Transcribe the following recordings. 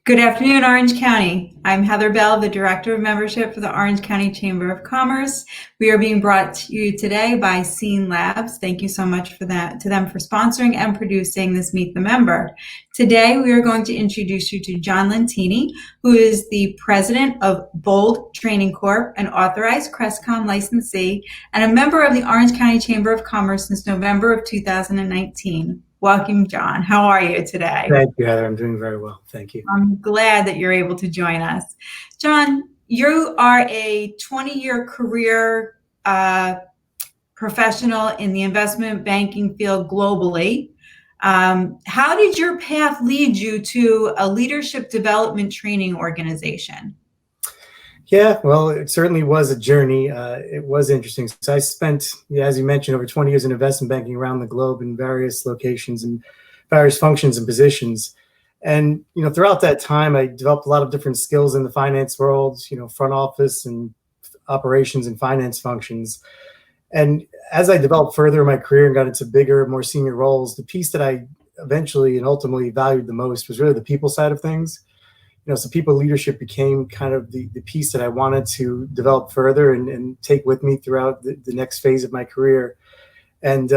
Good afternoon, Orange County. I'm Heather Bell, the Director of Membership for the Orange County Chamber of Commerce. We are being brought to you today by Scene Labs. Thank you so much to them for sponsoring and producing this Meet the Member. Today, we are going to introduce you to John Lentini, who is the President of Bold Training Corp, an authorized Crestcom licensee, and a member of the Orange County Chamber of Commerce since November of 2019. Welcome, John. How are you today? Thank you, Heather. I'm doing very well. Thank you. I'm glad that you're able to join us. John, you are a 20-year career professional in the investment banking field globally. How did your path lead you to a leadership development training organization? Yeah, well, it certainly was a journey. It was interesting. So I spent, as you mentioned, over 20 years in investment banking around the globe in various locations and various functions and positions. And, throughout that time, I developed a lot of different skills in the finance world, front office and operations and finance functions. And as I developed further in my career and got into bigger, more senior roles, the piece that I eventually and ultimately valued the most was really the people side of things. So people leadership became kind of the piece that I wanted to develop further and take with me throughout the next phase of my career. And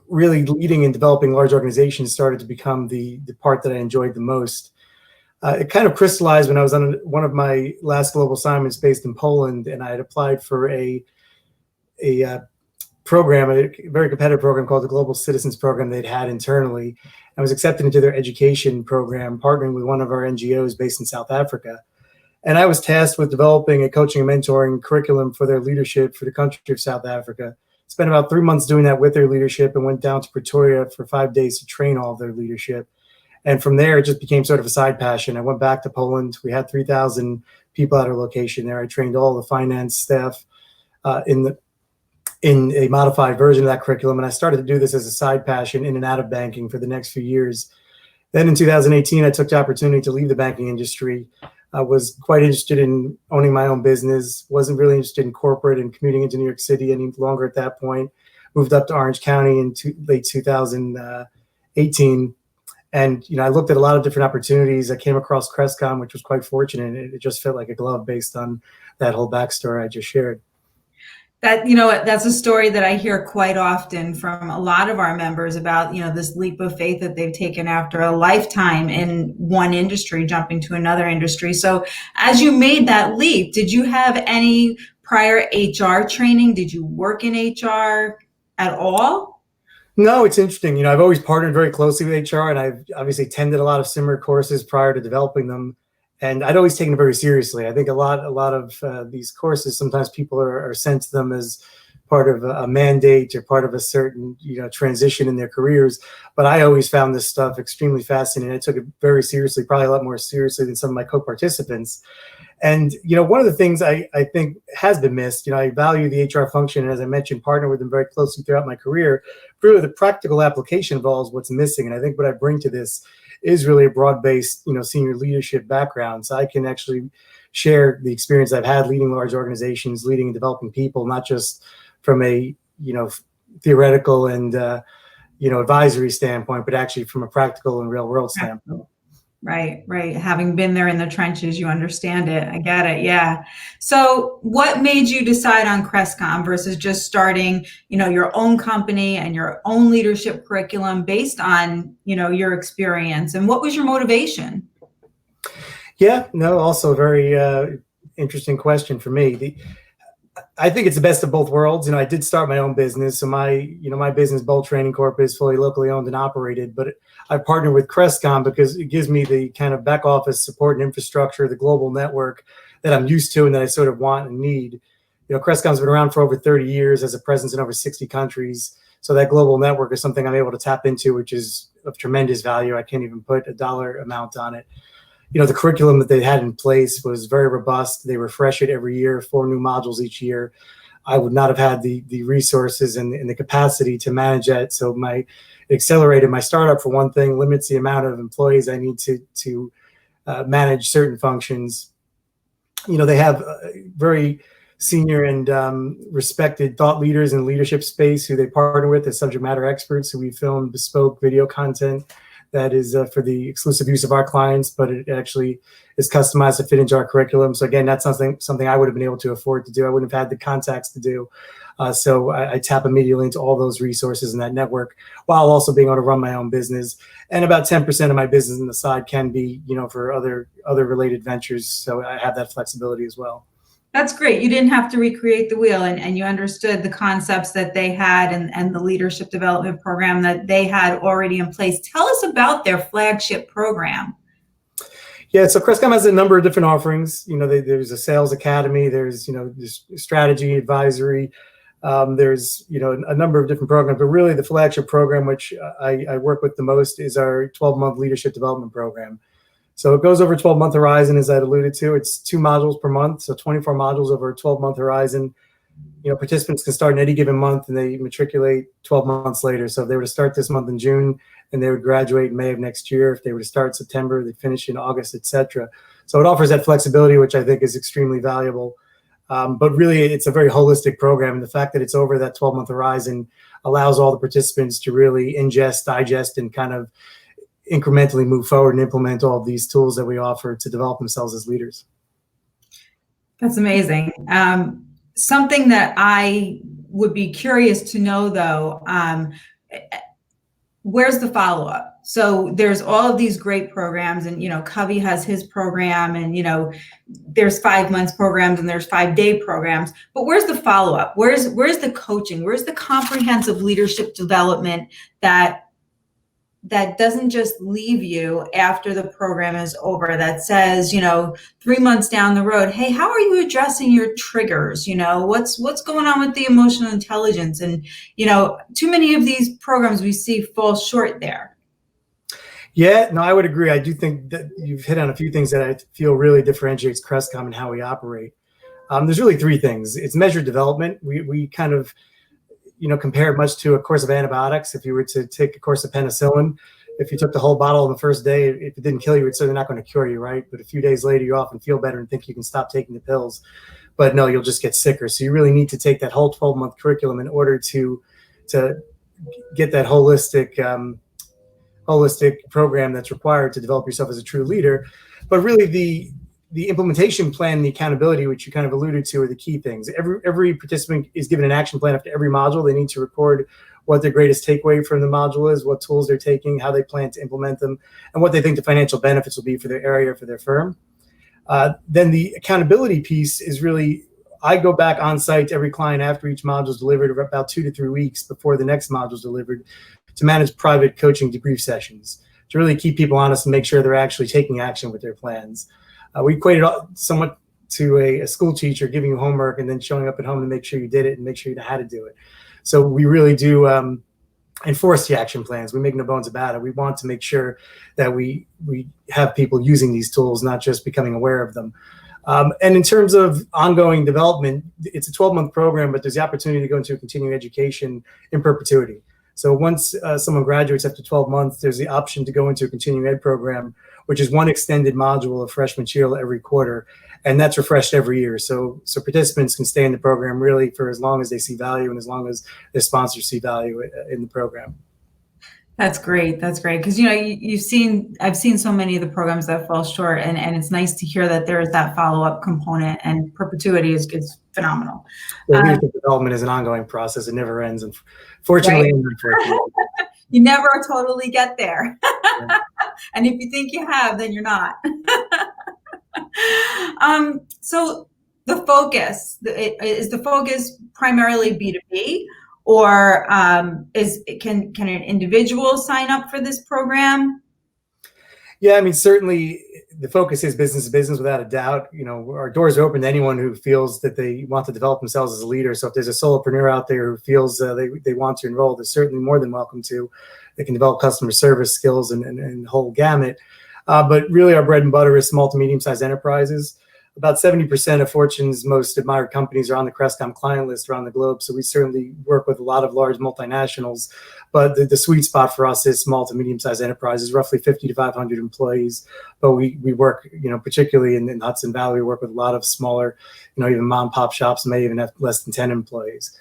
really leading and developing large organizations started to become the part that I enjoyed the most. It kind of crystallized when I was on one of my last global assignments based in Poland, and I had applied for a program, a very competitive program called the Global Citizens Program they'd had internally. I was accepted into their education program, partnering with one of our NGOs based in South Africa. And I was tasked with developing a coaching and mentoring curriculum for their leadership for the country of South Africa. Spent about 3 months doing that with their leadership and went down to Pretoria for 5 days to train all of their leadership. And from there, it just became sort of a side passion. I went back to Poland. We had 3,000 people at our location there. I trained all the finance staff in a modified version of that curriculum. And I started to do this as a side passion in and out of banking for the next few years. Then in 2018, I took the opportunity to leave the banking industry. I was quite interested in owning my own business, wasn't really interested in corporate and commuting into New York City any longer at that point. Moved up to Orange County in late 2018. And, I looked at a lot of different opportunities. I came across Crestcom, which was quite fortunate. It just felt like a glove based on that whole backstory I just shared. That's a story that I hear quite often from a lot of our members about, this leap of faith that they've taken after a lifetime in one industry, jumping to another industry. So as you made that leap, did you have any prior HR training? Did you work in HR at all? No, it's interesting. I've always partnered very closely with HR, and I've obviously attended a lot of similar courses prior to developing them. And I'd always taken it very seriously. I think a lot of these courses, sometimes people are sent to them as part of a mandate or part of a certain, transition in their careers. But I always found this stuff extremely fascinating. I took it very seriously, probably a lot more seriously than some of my co-participants. And, one of the things I think has been missed, I value the HR function. And as I mentioned, partner with them very closely throughout my career. Really, the practical application involves what's missing. And I think what I bring to this is really a broad-based, senior leadership background. So I can actually share the experience I've had leading large organizations, leading and developing people, not just from a, theoretical and, advisory standpoint, but actually from a practical and real world standpoint. Right. Having been there in the trenches, you understand it. I get it. Yeah. So what made you decide on Crestcom versus just starting, your own company and your own leadership curriculum based on, your experience? And what was your motivation? Yeah, no, also a very interesting question for me. I think it's the best of both worlds. I did start my own business. So my business, Bold Training Corp, is fully locally owned and operated. But I partnered with Crestcom because it gives me the kind of back office support and infrastructure, the global network that I'm used to and that I sort of want and need. Crestcom's been around for over 30 years, has a presence in over 60 countries. So that global network is something I'm able to tap into, which is of tremendous value. I can't even put a dollar amount on it. The curriculum that they had in place was very robust. They refresh it every year, 4 new modules each year. I would not have had the resources and the capacity to manage that. So it accelerated my startup, for one thing, limits the amount of employees I need to manage certain functions. They have very senior and respected thought leaders in leadership space who they partner with as subject matter experts. So we film bespoke video content that is for the exclusive use of our clients, but it actually is customized to fit into our curriculum. So again, that's something I would have been able to afford to do. I wouldn't have had the contacts to do. So I tap immediately into all those resources in that network while also being able to run my own business. And about 10% of my business on the side can be, for other related ventures. So I have that flexibility as well. That's great. You didn't have to recreate the wheel, and you understood the concepts that they had and the leadership development program that they had already in place. Tell us about their flagship program. Yeah, so Crestcom has a number of different offerings. There's a sales academy, there's strategy advisory, there's a number of different programs, but really the flagship program, which I work with the most, is our 12-month leadership development program. So it goes over a 12-month horizon, as I alluded to. It's 2 modules per month, so 24 modules over a 12-month horizon. Participants can start in any given month, and they matriculate 12 months later. So if they were to start this month in June, and they would graduate in May of next year. If they were to start in September, they finish in August, etc. So it offers that flexibility, which I think is extremely valuable. But really, it's a very holistic program. And the fact that it's over that 12-month horizon allows all the participants to really ingest, digest, and kind of incrementally move forward and implement all of these tools that we offer to develop themselves as leaders. That's amazing. Something that I would be curious to know, though, where's the follow-up? So there's all of these great programs, and Covey has his program, and there's 5 months programs and there's 5-day programs. But where's the follow-up? Where's the coaching? Where's the comprehensive leadership development that doesn't just leave you after the program is over, that says, 3 months down the road, hey, how are you addressing your triggers? What's going on with the emotional intelligence? And, too many of these programs we see fall short there. Yeah, no, I would agree. I do think that you've hit on a few things that I feel really differentiates Crestcom and how we operate. There's really 3 things. It's measured development. We kind of compare it much to a course of antibiotics. If you were to take a course of penicillin, if you took the whole bottle on the first day, if it didn't kill you, it's certainly not going to cure you, right? But a few days later, you often feel better and think you can stop taking the pills. But no, you'll just get sicker. So you really need to take that whole 12-month curriculum in order to get that holistic program that's required to develop yourself as a true leader. But really, the implementation plan, the accountability, which you kind of alluded to, are the key things. Every participant is given an action plan after every module. They need to record what their greatest takeaway from the module is, what tools they're taking, how they plan to implement them, and what they think the financial benefits will be for their area, for their firm. Then the accountability piece is really, I go back on site to every client after each module is delivered, about 2 to 3 weeks before the next module is delivered, to manage private coaching debrief sessions, to really keep people honest and make sure they're actually taking action with their plans. We equate it somewhat to a school teacher giving you homework and then showing up at home to make sure you did it and make sure you know how to do it. So we really do enforce the action plans. We make no bones about it. We want to make sure that we have people using these tools, not just becoming aware of them. And in terms of ongoing development, it's a 12-month program, but there's the opportunity to go into a continuing education in perpetuity. So once someone graduates after 12 months, there's the option to go into a continuing ed program, which is 1 extended module of fresh material every quarter, and that's refreshed every year. So participants can stay in the program really for as long as they see value and as long as their sponsors see value in the program. That's great. That's great. Because, I've seen so many of the programs that fall short, and it's nice to hear that there is that follow-up component, and perpetuity is phenomenal. Well, leadership development is an ongoing process. It never ends. And fortunately, and unfortunately. You never totally get there. Yeah. And if you think you have, then you're not. So the focus, is the focus primarily B2B? Or can an individual sign up for this program? Yeah, I mean, certainly the focus is business to business, without a doubt. Our doors are open to anyone who feels that they want to develop themselves as a leader. So if there's a solopreneur out there who feels they want to enroll, they're certainly more than welcome to. They can develop customer service skills and whole gamut. But really, our bread and butter is small to medium-sized enterprises. About 70% of Fortune's most admired companies are on the Crestcom client list around the globe. So we certainly work with a lot of large multinationals. But the sweet spot for us is small to medium-sized enterprises, roughly 50 to 500 employees. But we work, particularly in Hudson Valley, we work with a lot of smaller, even mom-and-pop shops may even have less than 10 employees.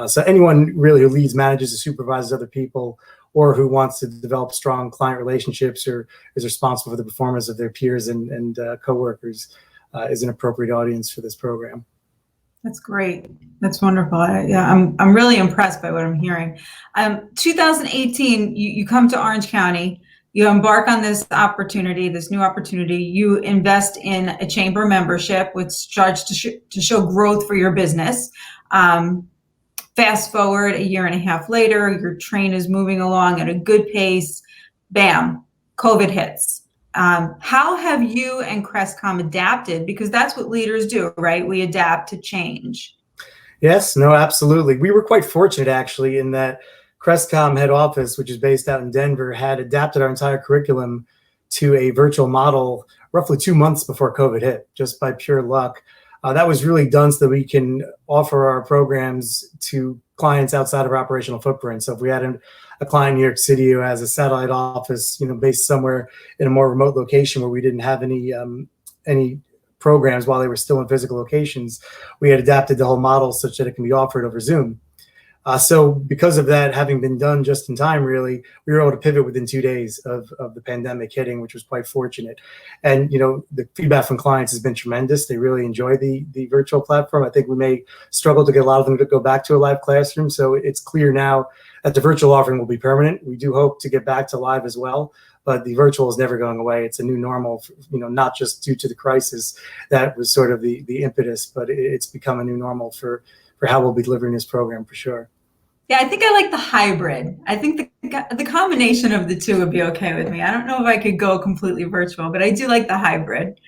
So anyone really who leads, manages, or supervises other people, or who wants to develop strong client relationships or is responsible for the performance of their peers and coworkers is an appropriate audience for this program. That's great. That's wonderful. I'm really impressed by what I'm hearing. 2018, you come to Orange County, you embark on this opportunity, this new opportunity. You invest in a chamber membership, which starts to show growth for your business. Fast forward a year and a half later, your train is moving along at a good pace. Bam, COVID hits. How have you and Crestcom adapted? Because that's what leaders do, right? We adapt to change. Yes, no, absolutely. We were quite fortunate, actually, in that Crestcom head office, which is based out in Denver, had adapted our entire curriculum to a virtual model roughly 2 months before COVID hit, just by pure luck. That was really done so that we can offer our programs to clients outside of our operational footprint. So if we had a client in New York City who has a satellite office, based somewhere in a more remote location where we didn't have any programs while they were still in physical locations, we had adapted the whole model such that it can be offered over Zoom. So because of that having been done just in time, really, we were able to pivot within 2 days of the pandemic hitting, which was quite fortunate. And, the feedback from clients has been tremendous. They really enjoy the virtual platform. I think we may struggle to get a lot of them to go back to a live classroom. So it's clear now that the virtual offering will be permanent. We do hope to get back to live as well, but the virtual is never going away. It's a new normal, not just due to the crisis that was sort of the impetus, but it's become a new normal for how we'll be delivering this program for sure. Yeah, I think I like the hybrid. I think the combination of the two would be okay with me. I don't know if I could go completely virtual, but I do like the hybrid.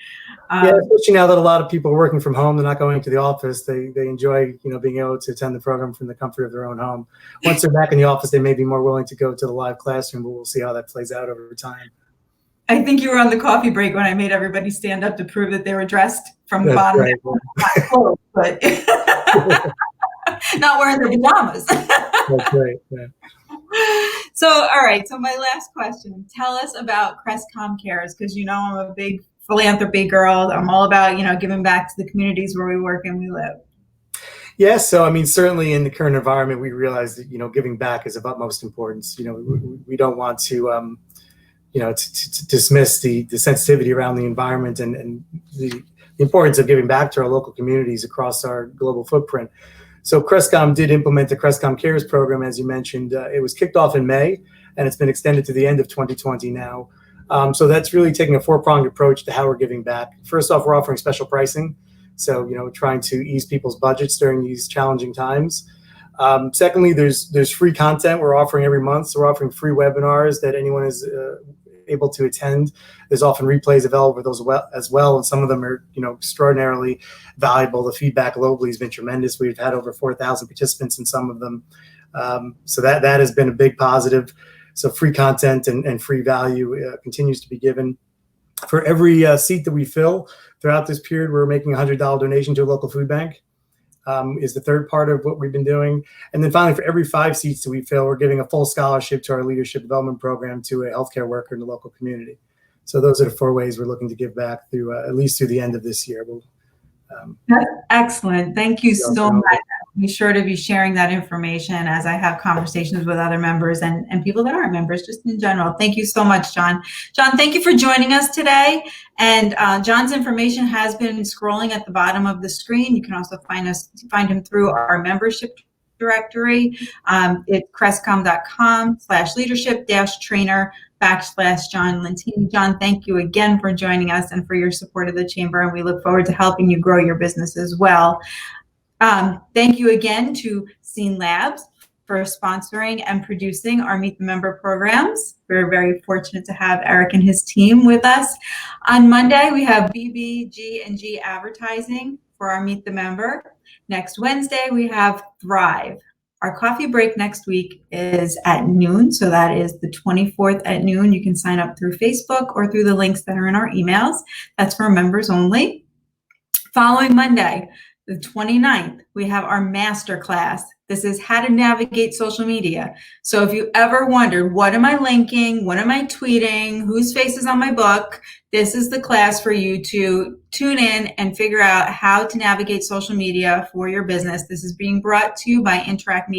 Yeah, especially now that a lot of people are working from home, they're not going to the office. They enjoy, being able to attend the program from the comfort of their own home. Once they're back in the office, they may be more willing to go to the live classroom, but we'll see how that plays out over time. I think you were on the coffee break when I made everybody stand up to prove that they were dressed from the bottom right, down, not clothes, but not wearing their pajamas. That's right. Yeah. So, all right. So my last question, tell us about Crestcom Cares, because I'm a big philanthropy girl. I'm all about, giving back to the communities where we work and we live. Yes. So, certainly in the current environment, we realize that, giving back is of utmost importance. We don't want to, to dismiss the sensitivity around the environment and the importance of giving back to our local communities across our global footprint. So Crestcom did implement the Crestcom Cares program, as you mentioned. It was kicked off in May, and it's been extended to the end of 2020 now. So that's really taking a four-pronged approach to how we're giving back. First off, we're offering special pricing. So, trying to ease people's budgets during these challenging times. Secondly, there's free content we're offering every month. So we're offering free webinars that anyone is able to attend. There's often replays available for those as well, and some of them are extraordinarily valuable. The feedback globally has been tremendous. We've had over 4,000 participants in some of them, so that has been a big positive. So free content and free value continues to be given. For every seat that we fill throughout this period, we're making a $100 donation to a local food bank. Is the third part of what we've been doing. And then finally, for every 5 seats that we fill, we're giving a full scholarship to our leadership development program to a healthcare worker in the local community. So those are the 4 ways we're looking to give back through at least through the end of this year. That's excellent. Thank you so much. I'll be sure to be sharing that information as I have conversations with other members and people that aren't members, just in general. Thank you so much, John. John, thank you for joining us today. And John's information has been scrolling at the bottom of the screen. You can also find him through our membership directory. It's crestcom.com/leadership-trainer/John Lentini. John, thank you again for joining us and for your support of the Chamber, and we look forward to helping you grow your business as well. Thank you again to Scene Labs for sponsoring and producing our Meet the Member programs. We're very fortunate to have Eric and his team with us. On Monday, we have BBG&G Advertising for our Meet the Member. Next Wednesday, we have Thrive. Our coffee break next week is at noon, so that is the 24th at noon. You can sign up through Facebook or through the links that are in our emails. That's for members only. Following Monday, the 29th, we have our master class. This is how to navigate social media. So if you ever wondered, what am I linking? What am I tweeting? Whose face is on my book? This is the class for you to tune in and figure out how to navigate social media for your business. This is being brought to you by Interact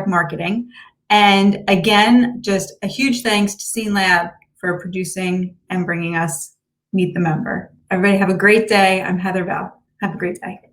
Marketing. And again, just a huge thanks to Scene Lab for producing and bringing us Meet the Member. Everybody have a great day. I'm Heather Bell. Have a great day.